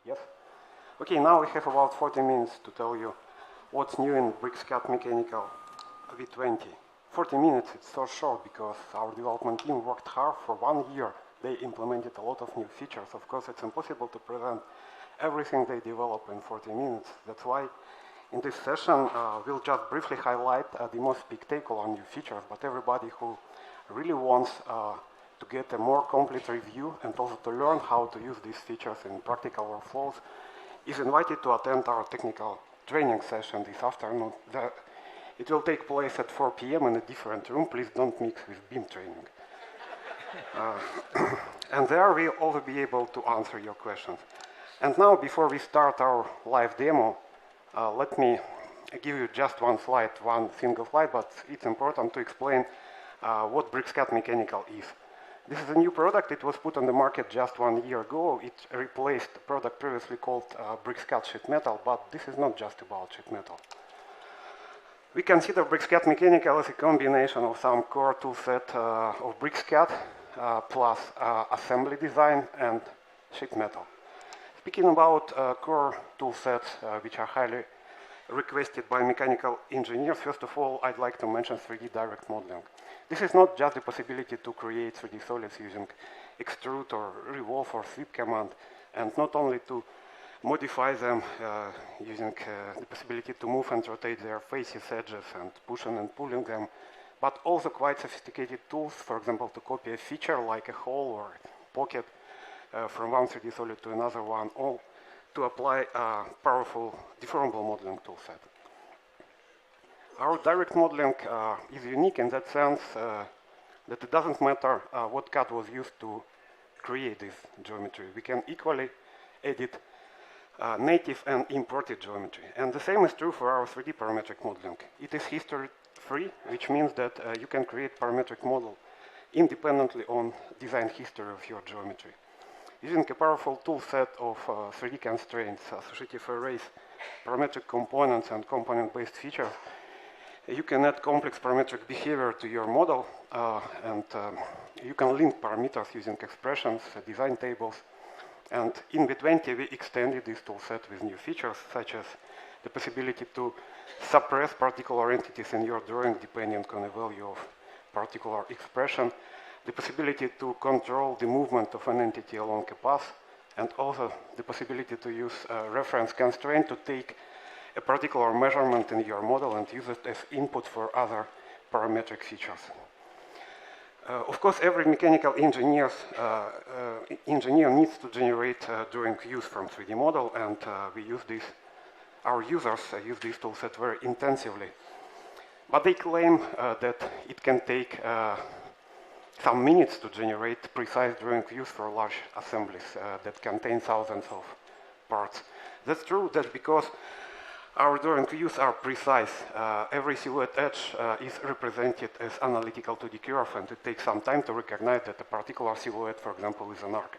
Yes? Okay, now we have about 40 minutes to tell you what's new in BricsCAD Mechanical V20. 40 minutes, it's so short because our development team worked hard for 1 year. They implemented a lot of new features. Of course, it's impossible to present everything they develop in 40 minutes. That's why in this session, we'll just briefly highlight the most spectacular new features, but everybody who really wants to get a more complete review and also to learn how to use these features in practical workflows is invited to attend our technical training session this afternoon. It will take place at 4 p.m. in a different room. Please don't mix with BIM training. And there we'll also be able to answer your questions. And now, before we start our live demo, let me give you just one slide, one single slide, but it's important to explain what BricsCAD Mechanical is. This is a new product. It was put on the market just 1 year ago. It replaced a product previously called BricsCAD Sheet Metal, but this is not just about sheet metal. We consider BricsCAD Mechanical as a combination of some core toolset of BricsCAD plus assembly design and sheet metal. Speaking about core toolsets, which are highly requested by mechanical engineers, first of all, I'd like to mention 3D direct modeling. This is not just the possibility to create 3D solids using extrude or revolve or sweep command, and not only to modify them using the possibility to move and rotate their faces, edges, and pushing and pulling them, but also quite sophisticated tools, for example, to copy a feature like a hole or pocket from one 3D solid to another one, or to apply a powerful deformable modeling toolset. Our direct modeling is unique in that sense that it doesn't matter what CAD was used to create this geometry. We can equally edit native and imported geometry. And the same is true for our 3D parametric modeling. It is history-free, which means that you can create parametric model independently on design history of your geometry. Using a powerful tool set of 3D constraints, associative arrays, parametric components, and component-based features, you can add complex parametric behavior to your model, and you can link parameters using expressions, design tables. And in V20, we extended this tool set with new features, such as the possibility to suppress particular entities in your drawing depending on the value of particular expression, the possibility to control the movement of an entity along a path, and also the possibility to use a reference constraint to take a particular measurement in your model and use it as input for other parametric features. Of course, every mechanical engineer needs to generate drawing views from 3D model, and our users use this toolset very intensively. But they claim that it can take some minutes to generate precise drawing views for large assemblies that contain thousands of parts. That's true, that's because our drawing views are precise. Every silhouette edge is represented as analytical 2D curve, and it takes some time to recognize that a particular silhouette, for example, is an arc.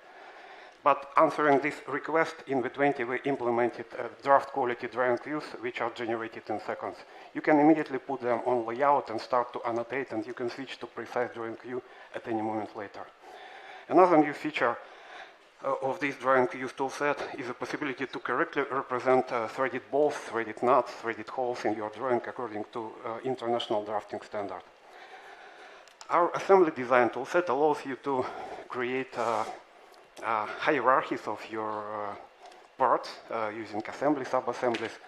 But answering this request, in V20 we implemented draft quality drawing views, which are generated in seconds. You can immediately put them on layout and start to annotate, and you can switch to precise drawing view at any moment later. Another new feature of this drawing views toolset is the possibility to correctly represent threaded balls, threaded nuts, threaded holes in your drawing according to international drafting standard. Our assembly design toolset allows you to create hierarchies of your parts using assembly, sub-assemblies,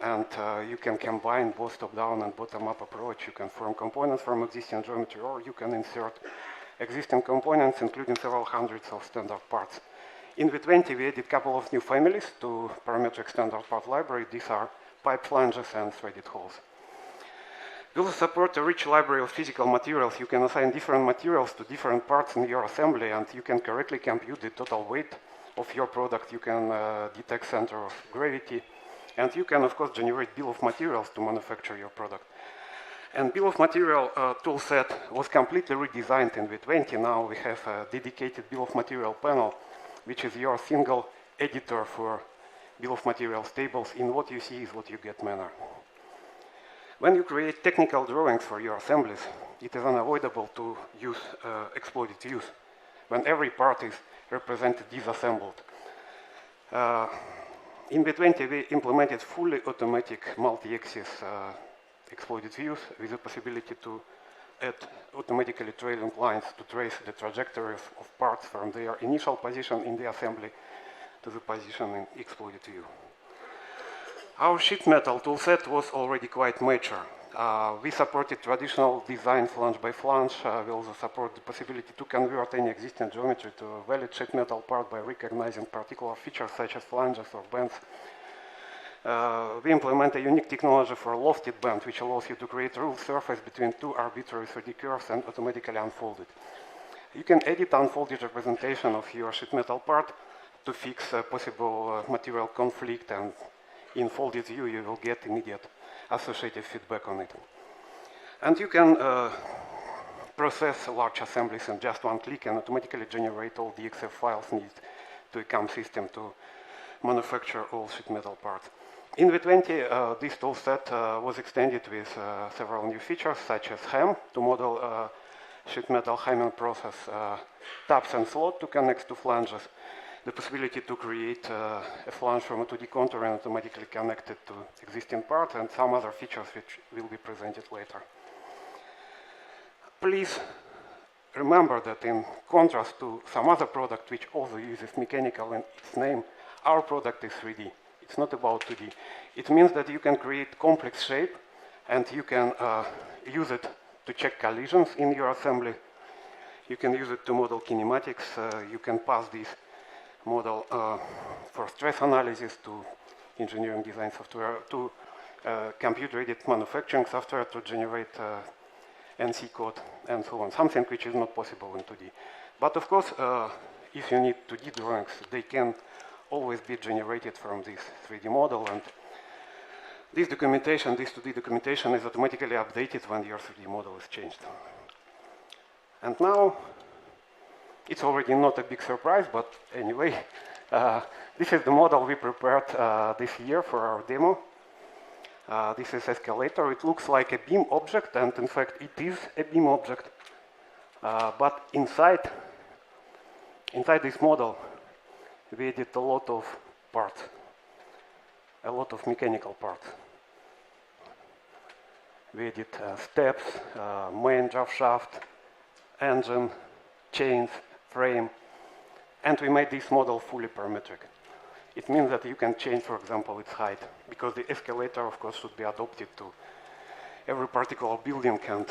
and you can combine both top-down and bottom-up approach. You can form components from existing geometry, or you can insert existing components, including several hundreds of standard parts. In V20, we added a couple of new families to parametric standard part library. These are pipe flanges and threaded holes. We also support a rich library of physical materials. You can assign different materials to different parts in your assembly, and you can correctly compute the total weight of your product. You can detect center of gravity, and you can, of course, generate bill of materials to manufacture your product. And bill of material toolset was completely redesigned in V20. Now we have a dedicated bill of material panel, which is your single editor for bill of materials tables. In what you see is what you get manner. When you create technical drawings for your assemblies, it is unavoidable to use exploded views when every part is represented disassembled. In V20, we implemented fully automatic multi-axis exploded views with the possibility to add automatically trailing lines to trace the trajectories of parts from their initial position in the assembly to the position in exploded view. Our sheet metal toolset was already quite mature. We supported traditional design flange by flange. We also support the possibility to convert any existing geometry to a valid sheet metal part by recognizing particular features such as flanges or bends. We implement a unique technology for lofted bend, which allows you to create ruled surface between two arbitrary 3D curves and automatically unfold it. You can edit unfolded representation of your sheet metal part to fix possible material conflict, and in folded view you will get immediate associative feedback on it. And you can process large assemblies in just one click and automatically generate all the XF files needed to a CAM system to manufacture all sheet metal parts. In V20, this toolset was extended with several new features, such as HAM to model sheet metal Hamming process, tabs and slot to connect to flanges, the possibility to create a flange from a 2D contour and automatically connect it to existing part, and some other features which will be presented later. Please remember that in contrast to some other product which also uses mechanical in its name, our product is 3D. It's not about 2D. It means that you can create complex shape and you can use it to check collisions in your assembly. You can use it to model kinematics. You can pass this model for stress analysis to engineering design software, to computer-aided manufacturing software to generate NC code and so on, something which is not possible in 2D. But of course, if you need 2D drawings, they can always be generated from this 3D model, and this documentation, this 2D documentation is automatically updated when your 3D model is changed. And now, it's already not a big surprise, but anyway, this is the model we prepared this year for our demo. This is escalator. It looks like a beam object, and in fact, it is a beam object. But inside this model, we added a lot of parts, a lot of mechanical parts. We added steps, main drive shaft, engine, chains, frame, and we made this model fully parametric. It means that you can change, for example, its height, because the escalator, of course, should be adopted to every particular building and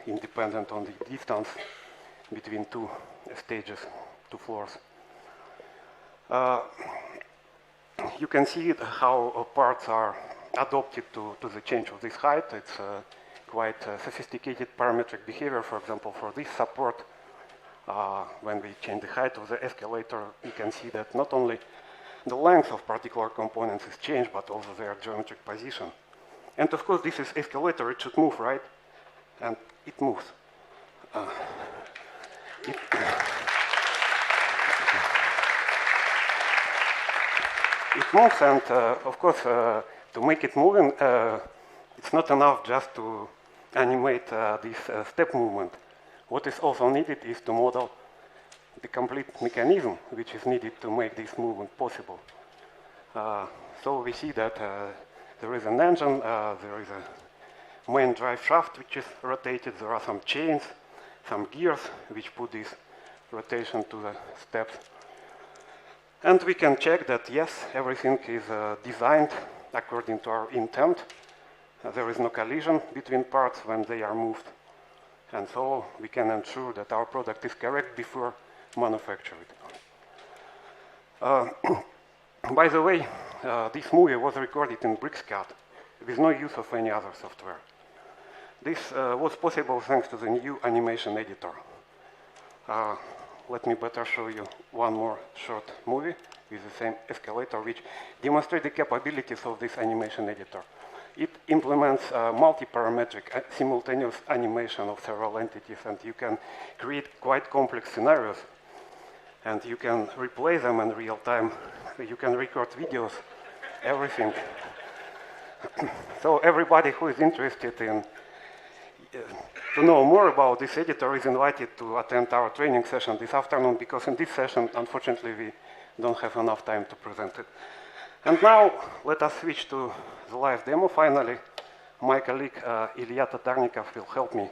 independent on the distance between two stages, two floors. You can see how parts are adopted to the change of this height. It's quite sophisticated parametric behavior. For example, for this support, when we change the height of the escalator, you can see that not only the length of particular components is changed, but also their geometric position. And of course, this is escalator. It should move, right? And it moves. It moves, and of course, to make it moving, it's not enough just to animate this step movement. What is also needed is to model the complete mechanism which is needed to make this movement possible. So we see that there is an engine, there is a main drive shaft which is rotated, there are some chains, some gears which put this rotation to the steps. And we can check that, yes, everything is designed according to our intent. There is no collision between parts when they are moved. And so we can ensure that our product is correct before manufacturing it. By the way, this movie was recorded in BricsCAD with no use of any other software. This was possible thanks to the new animation editor. Let me better show you one more short movie with the same escalator, which demonstrates the capabilities of this animation editor. It implements multi-parametric simultaneous animation of several entities, and you can create quite complex scenarios, and you can replay them in real time. You can record videos, everything. So everybody who is interested in to know more about this editor is invited to attend our training session this afternoon, because in this session, unfortunately, we don't have enough time to present it. And now let us switch to the live demo. Finally, my colleague Ilya Tatarnikov will help me.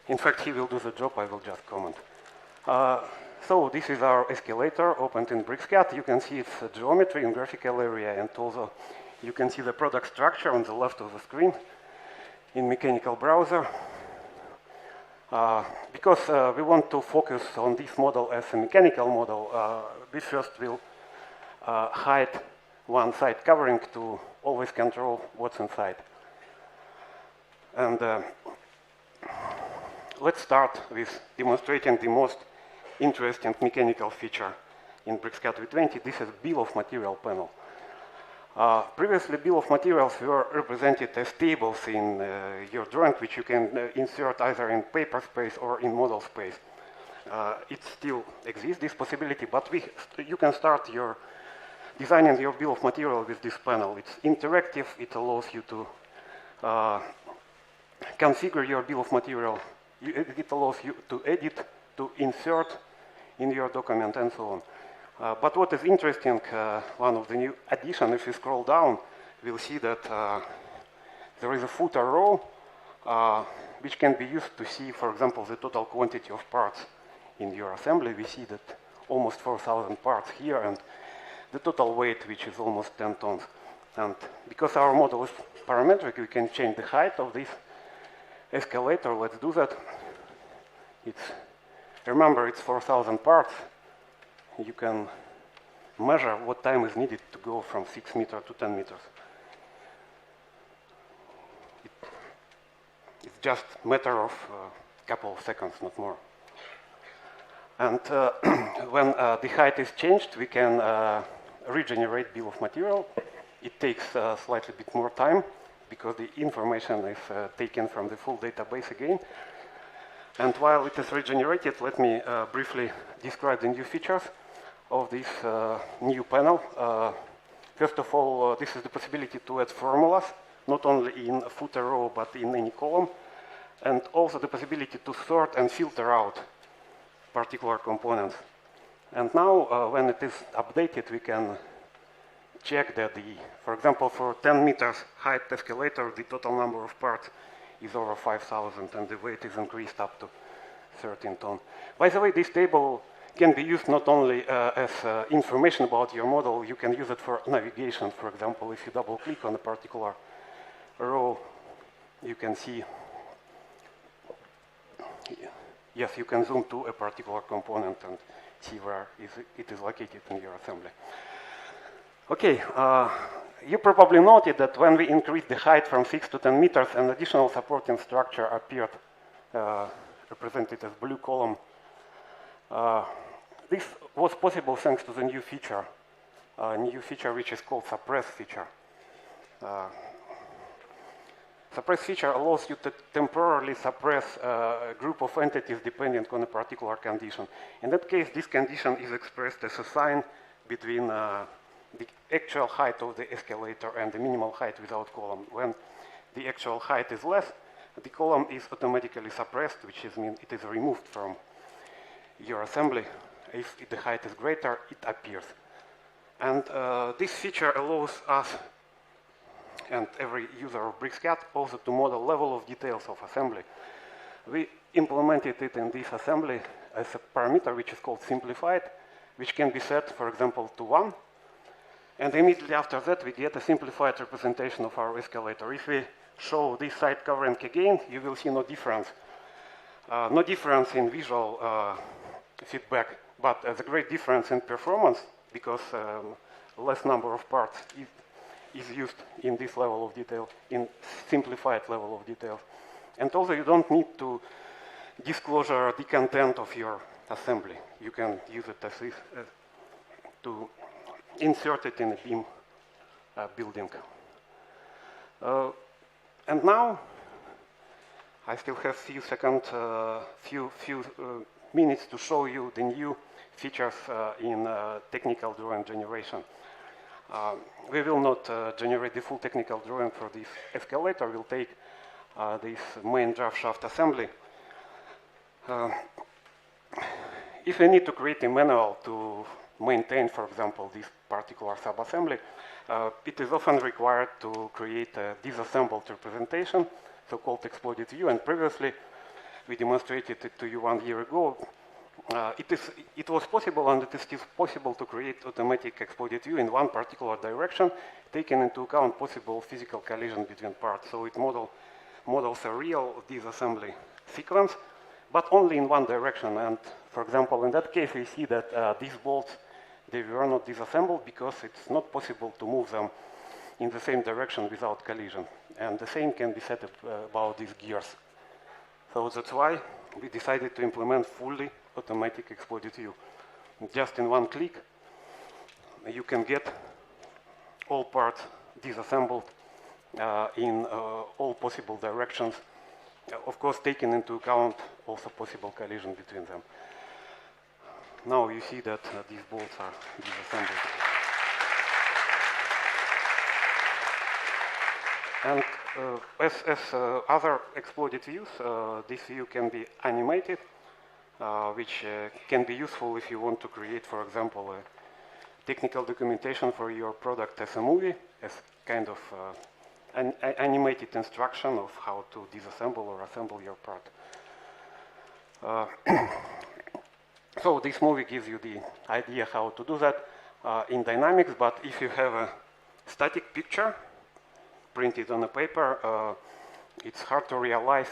In fact, he will do the job, I will just comment. So this is our escalator opened in BricsCAD. You can see its geometry in graphical area, and also you can see the product structure on the left of the screen in mechanical browser. Because we want to focus on this model as a mechanical model, we first will hide one side covering to always control what's inside. And let's start with demonstrating the most interesting mechanical feature in BricsCAD V20. This is bill of material panel. Previously, bill of materials were represented as tables in your drawing, which you can insert either in paper space or in model space. It still exists, this possibility, but you can start your designing your bill of material with this panel. It's interactive. It allows you to configure your bill of material. It allows you to edit, to insert in your document, and so on. But what is interesting, one of the new additions, if you scroll down, we'll see that there is a footer row, which can be used to see, for example, the total quantity of parts in your assembly. We see that almost 4,000 parts here, and the total weight, which is almost 10 tons. And because our model is parametric, we can change the height of this escalator. Let's do that. Remember, it's 4,000 parts. You can measure what time is needed to go from 6 meters to 10 meters. It's just a matter of a couple of seconds, not more. And when the height is changed, we can regenerate bill of material. It takes slightly bit more time because the information is taken from the full database again. And while it is regenerated, let me briefly describe the new features of this new panel. First of all, this is the possibility to add formulas, not only in a footer row, but in any column, and also the possibility to sort and filter out particular components. And now, when it is updated, we can check that for example, for 10 meters height escalator, the total number of parts is over 5,000, and the weight is increased up to 13 tons. By the way, this table can be used not only as information about your model, you can use it for navigation. For example, if you double-click on a particular row, you can see, yes, you can zoom to a particular component and see where it is located in your assembly. Okay, you probably noted that when we increased the height from 6 to 10 meters, an additional supporting structure appeared, represented as blue column. This was possible thanks to the new feature which is called suppress feature. Suppress feature allows you to temporarily suppress a group of entities depending on a particular condition. In that case, this condition is expressed as a sign between the actual height of the escalator and the minimal height without column. When the actual height is less, the column is automatically suppressed, which means it is removed from your assembly. If the height is greater, it appears. And this feature allows us and every user of BricsCAD also to model level of details of assembly. We implemented it in this assembly as a parameter which is called simplified, which can be set, for example, to 1. And immediately after that, we get a simplified representation of our escalator. If we show this side covering again, you will see no difference. No difference in visual feedback, but the great difference in performance, because less number of parts is used in this level of detail, in simplified level of detail. And also, you don't need to disclosure the content of your assembly. You can use it as if to insert it in a beam building. And now, I still have few minutes to show you the new features in technical drawing generation. We will not generate the full technical drawing for this escalator. We'll take this main draft shaft assembly. If we need to create a manual to maintain, for example, this particular subassembly, it is often required to create a disassembled representation, so-called exploded view. And previously, we demonstrated it to you 1 year ago. It was possible, and it is still possible, to create automatic exploded view in one particular direction, taking into account possible physical collision between parts. So it models a real disassembly sequence, but only in one direction. And for example, in that case, we see that these bolts, they were not disassembled because it's not possible to move them in the same direction without collision. And the same can be said about these gears. So that's why we decided to implement fully automatic exploded view. Just in one click, you can get all parts disassembled in all possible directions, of course, taking into account also possible collision between them. Now you see that these bolts are disassembled. And as other exploded views, this view can be animated, which can be useful if you want to create, for example, a technical documentation for your product as a movie, as kind of an animated instruction of how to disassemble or assemble your part. So this movie gives you the idea how to do that in dynamics, but if you have a static picture printed on a paper, it's hard to realize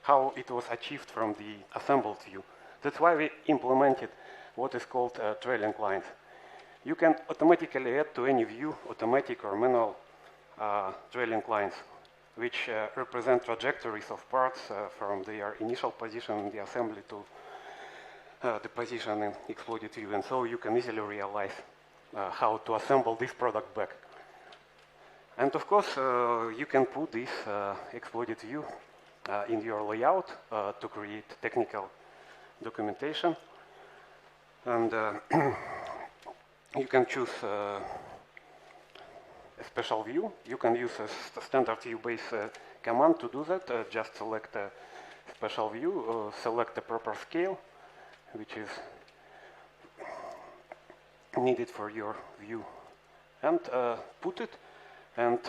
how it was achieved from the assembled view. That's why we implemented what is called trailing lines. You can automatically add to any view automatic or manual trailing lines, which represent trajectories of parts from their initial position in the assembly to the position in exploded view. And so you can easily realize how to assemble this product back. And of course, you can put this exploded view in your layout to create technical documentation. And you can choose a special view. You can use a standard view-based command to do that. Just select a special view, select a proper scale, which is needed for your view, and put it. And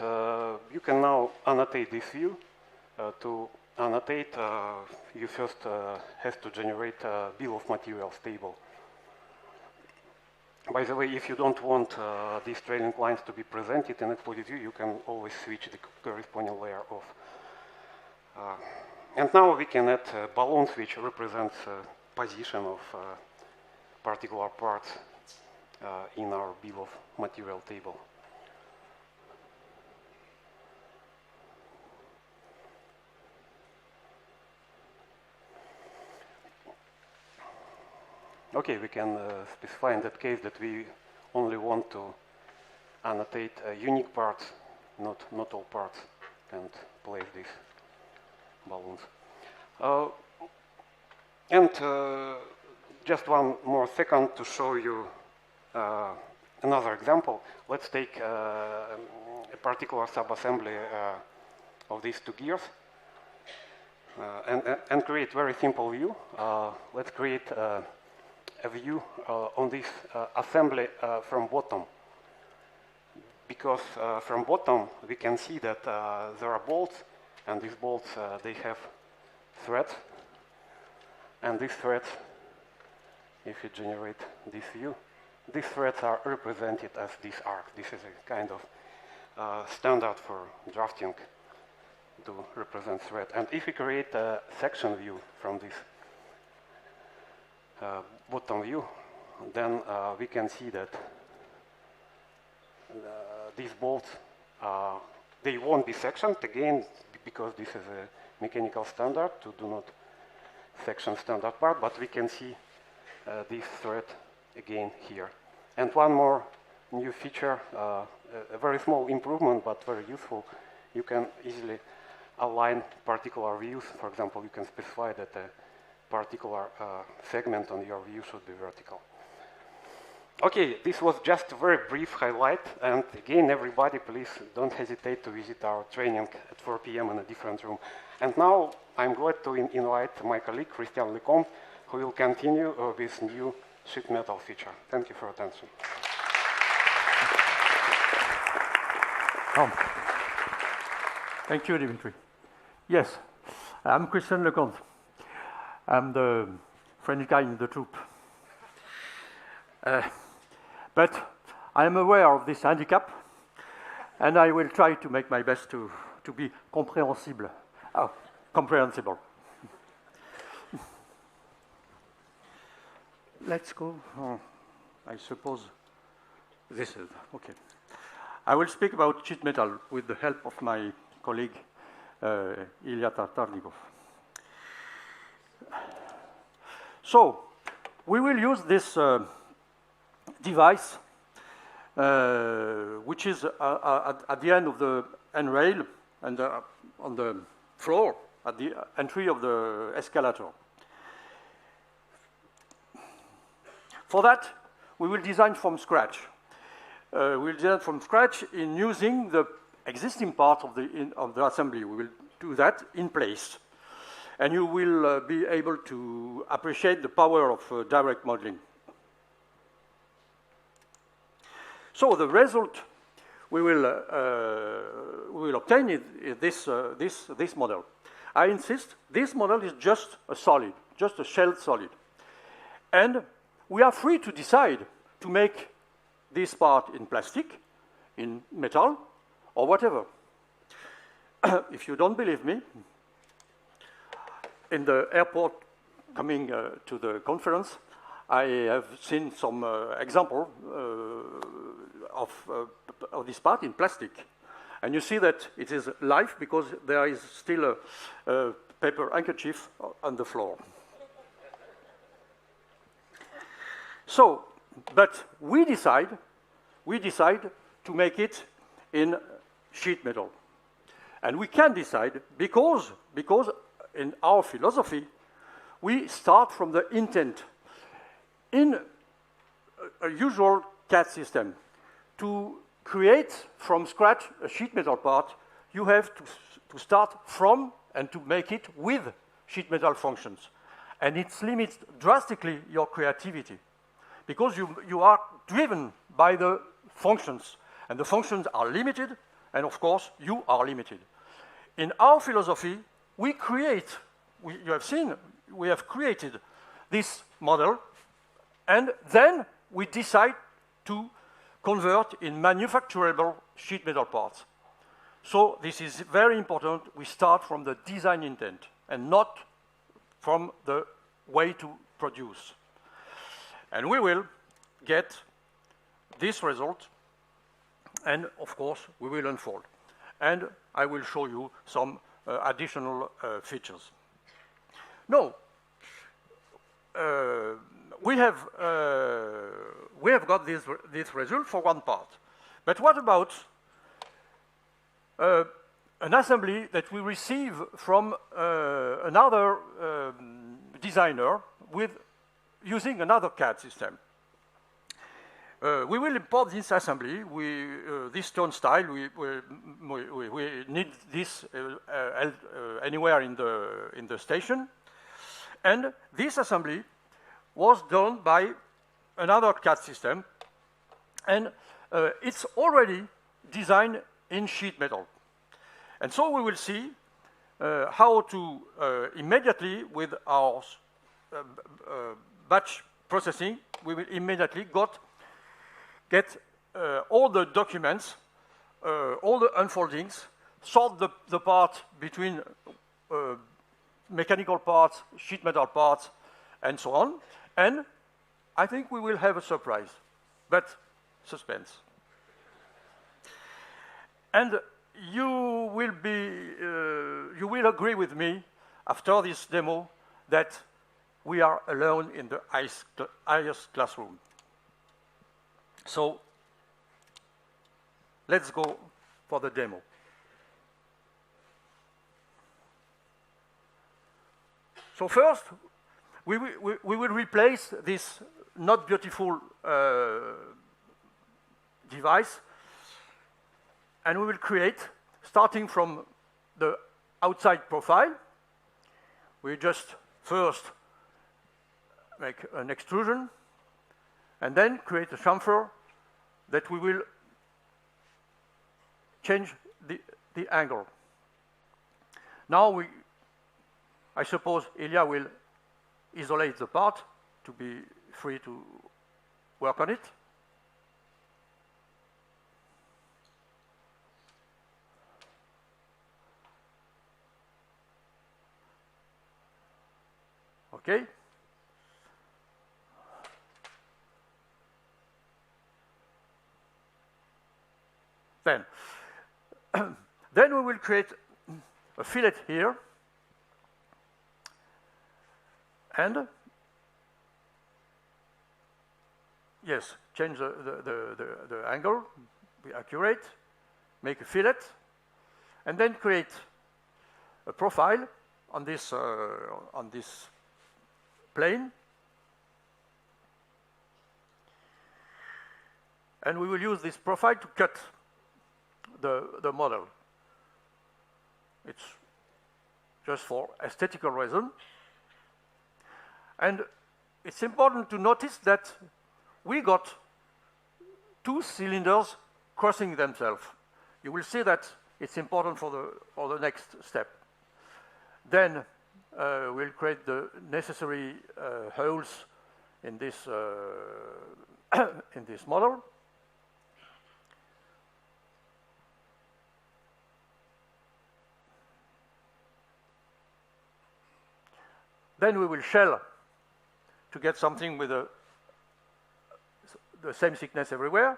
you can now annotate this view. To annotate, you first have to generate a bill of materials table. By the way, if you don't want these trailing lines to be presented in exploded view, you can always switch the corresponding layer off. And now we can add balloons, which represents position of particular parts in our bill of material table. Okay, we can specify in that case that we only want to annotate unique parts, not all parts, and place these balloons. And just one more second to show you another example. Let's take a particular subassembly of these two gears and create very simple view. Let's create a view on this assembly from bottom, because from bottom we can see that there are bolts, and these bolts they have threads, and these threads, if you generate this view, these threads are represented as this arc. This is a kind of standard for drafting to represent thread. And if we create a section view from this bottom view, then we can see that these bolts, they won't be sectioned again, because this is a mechanical standard to do not section standard part, but we can see this thread again here. And one more new feature, a very small improvement but very useful. You can easily align particular views. For example, you can specify that a particular segment on your view should be vertical. Okay, this was just a very brief highlight. And again, everybody, please don't hesitate to visit our training at 4 p.m. in a different room. And now I'm glad to invite my colleague, Christian Lecomte, who will continue with new sheet metal feature. Thank you for your attention. Thank you, Dimitri. Yes, I'm Christian Lecomte. I'm the French guy in the troupe. But I am aware of this handicap, and I will try to make my best to be comprehensible. Oh, comprehensible. Let's go. Oh, I suppose this is okay. I will speak about sheet metal with the help of my colleague Ilya Tartarnikov. So we will use this device, which is at the end of the handrail and on the floor at the entry of the escalator. For that, we will design from scratch. We'll design from scratch in using the existing part of the assembly. We will do that in place. And you will be able to appreciate the power of direct modeling. So the result we will obtain is this model. I insist, this model is just a solid, just a shelled solid. And we are free to decide to make this part in plastic, in metal, or whatever. If you don't believe me, in the airport coming to the conference, I have seen some example of this part in plastic. And you see that it is live because there is still a paper handkerchief on the floor. So, but we decide to make it in sheet metal. And we can decide because in our philosophy, we start from the intent. In a usual CAD system, to create from scratch a sheet metal part, you have to start from and to make it with sheet metal functions. And it limits drastically your creativity because you are driven by the functions. And the functions are limited, and of course, you are limited. In our philosophy, we create, you have seen, we have created this model, and then we decide to convert in manufacturable sheet metal parts. So this is very important. We start from the design intent and not from the way to produce. And we will get this result, and of course, we will unfold. And I will show you some additional features. No, we have got this result for one part. But what about an assembly that we receive from another designer using another CAD system? We will import this assembly, this stone style. We need this anywhere in the station. And this assembly was done by another CAD system, and it's already designed in sheet metal. And so we will see how to immediately, with our batch processing, we will immediately get all the documents, all the unfoldings, sort the part between mechanical parts, sheet metal parts, and so on. And I think we will have a surprise, but suspense. And you will agree with me after this demo that we are alone in the highest classroom. So let's go for the demo. So first, we will replace this not beautiful device, and we will create, starting from the outside profile. We just first make an extrusion, and then create a chamfer that we will change the angle. Now I suppose Ilya will isolate the part to be free to work on it. Okay. Then we will create a fillet here, and yes, change the angle, be accurate, make a fillet, and then create a profile on this plane, and we will use this profile to cut the model. It's just for aesthetical reason. And it's important to notice that we got two cylinders crossing themselves. You will see that it's important for the next step. Then we'll create the necessary holes in this in this model. Then we will shell to get something with the same thickness everywhere.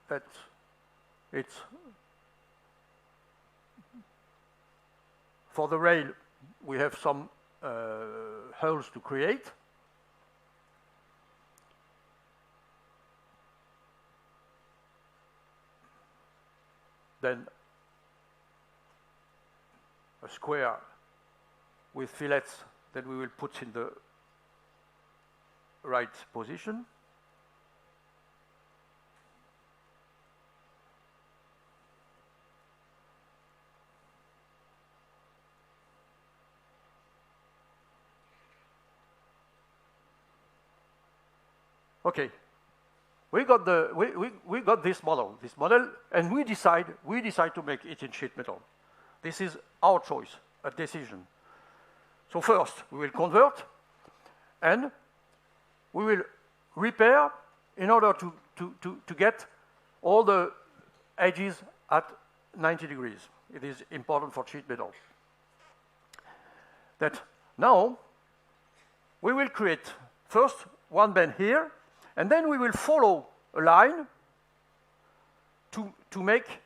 That it's for the rail, we have some holes to create. Then a square with fillets that we will put in the right position. Okay, we got this model, and we decide to make it in sheet metal. This is our choice, a decision. So first, we will convert, and we will repair in order to get all the edges at 90 degrees. It is important for sheet metal. That now, we will create first one bend here, and then we will follow a line to make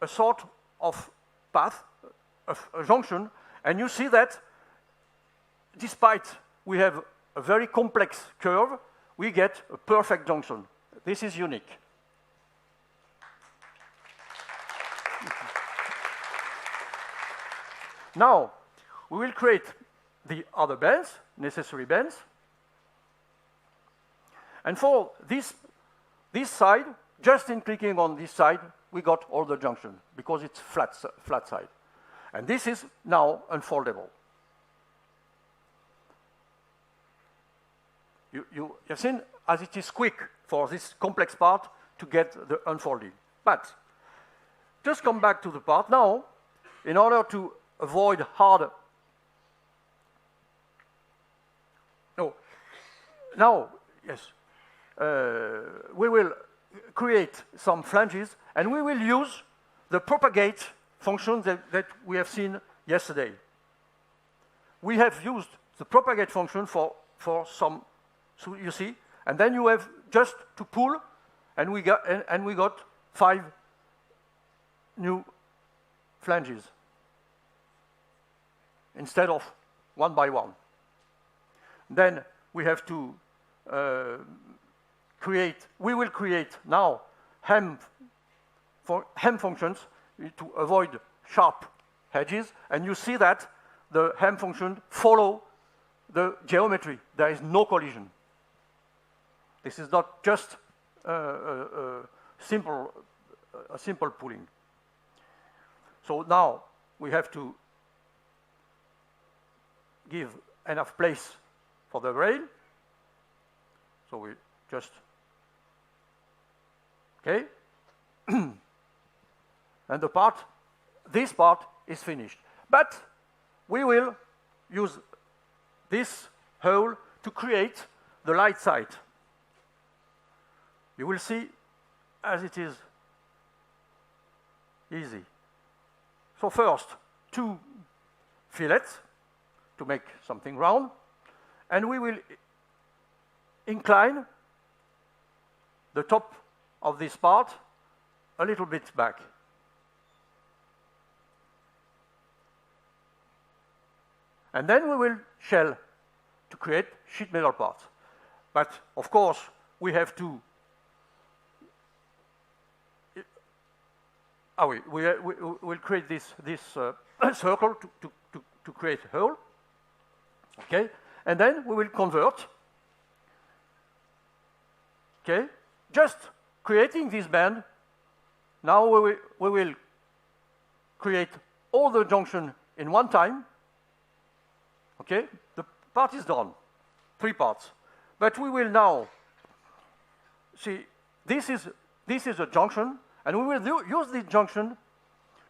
a sort of path, a junction, and you see that despite we have a very complex curve, we get a perfect junction. This is unique. Now, we will create the other bends, necessary bends. And for this side, just in clicking on this side, we got all the junction because it's flat side. And this is now unfoldable. You've seen as it is quick for this complex part to get the unfolding. But just come back to the part now in order to avoid hard. No. Now, yes. We will create some flanges, and we will use the propagate function that we have seen yesterday. We have used the propagate function for some, so you see, and then you have just to pull, and we got 5 new flanges instead of 1 by 1. Then we have to we will create now hem functions to avoid sharp edges, and you see that the hem function follow the geometry. There is no collision. This is not just a simple pulling. So now we have to give enough place for the rail. So we just, okay. And this part is finished. But we will use this hole to create the light side. You will see as it is easy. So first, 2 fillets to make something round, and we will incline the top of this part a little bit back. And then we will shell to create sheet metal parts. But of course, we have to. We'll create this circle to create a hole. Okay, and then we will convert. Okay, just creating this band. Now we will create all the junction in one time. Okay, the part is done, 3 parts. But we will now see this is a junction, and we will use this junction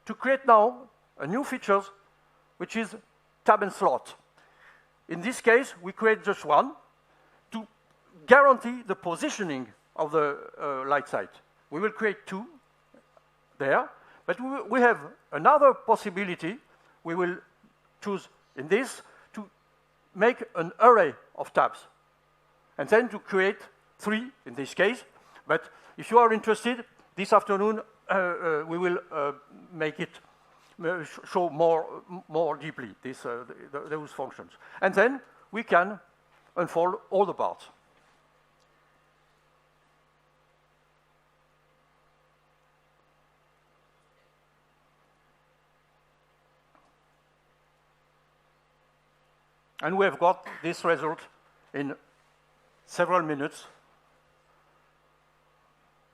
to create now a new feature, which is tab and slot. In this case, we create just one to guarantee the positioning of the light side. We will create 2 there, but we have another possibility. We will choose in this to make an array of tabs, and then to create 3 in this case. But if you are interested, this afternoon we will make it show more deeply those functions, and then we can unfold all the parts. And we have got this result in several minutes.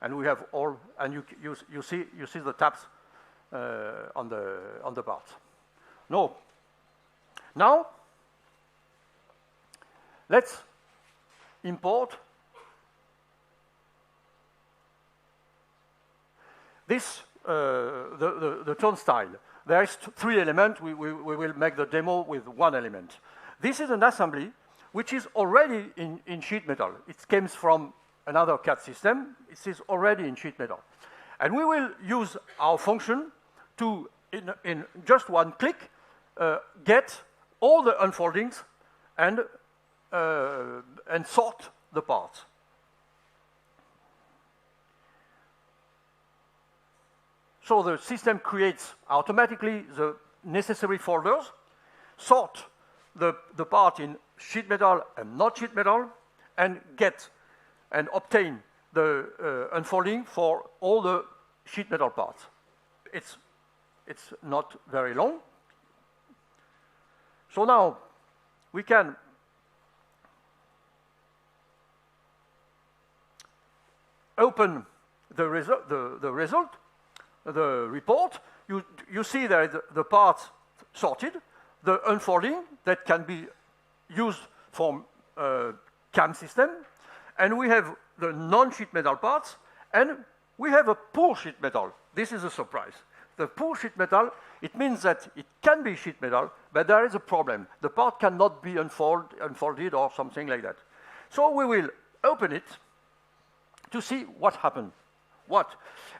And we have all, and you see the tabs on the part. No. Now let's import this the turnstile. There is 3 elements. We will make the demo with 1 element. This is an assembly which is already in sheet metal. It comes from another CAD system. It is already in sheet metal. And we will use our function to, in just 1 click, get all the unfoldings and sort the parts. So the system creates automatically the necessary folders, sort the part in sheet metal and not sheet metal, and get and obtain the unfolding for all the sheet metal parts. It's not very long. So now we can open the result, the report. You see there the parts sorted, the unfolding that can be used for CAM system, and we have the non-sheet metal parts, and we have a poor sheet metal. This is a surprise. The poor sheet metal, it means that it can be sheet metal, but there is a problem. The part cannot be unfolded or something like that. So we will open it to see what happened.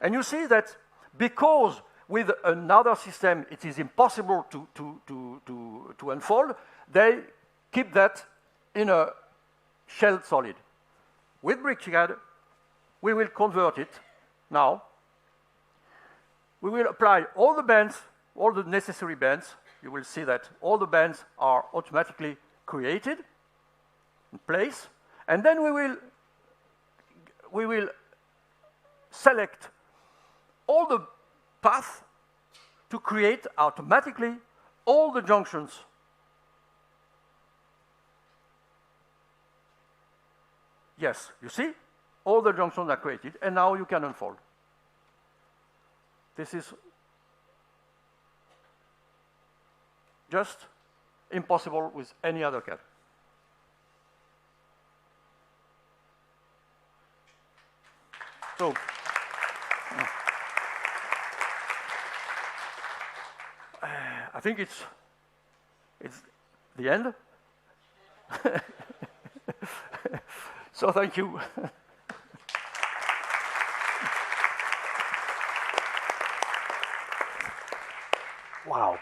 And you see that because with another system it is impossible to unfold, they keep that in a shell solid. With BricsCAD, we will convert it now. We will apply all the bands, all the necessary bands. You will see that all the bands are automatically created in place. And then we will select all the paths to create automatically all the junctions. Yes, you see? All the junctions are created, and now you can unfold. This is just impossible with any other CAD. So, I think it's the end. So thank you. Wow.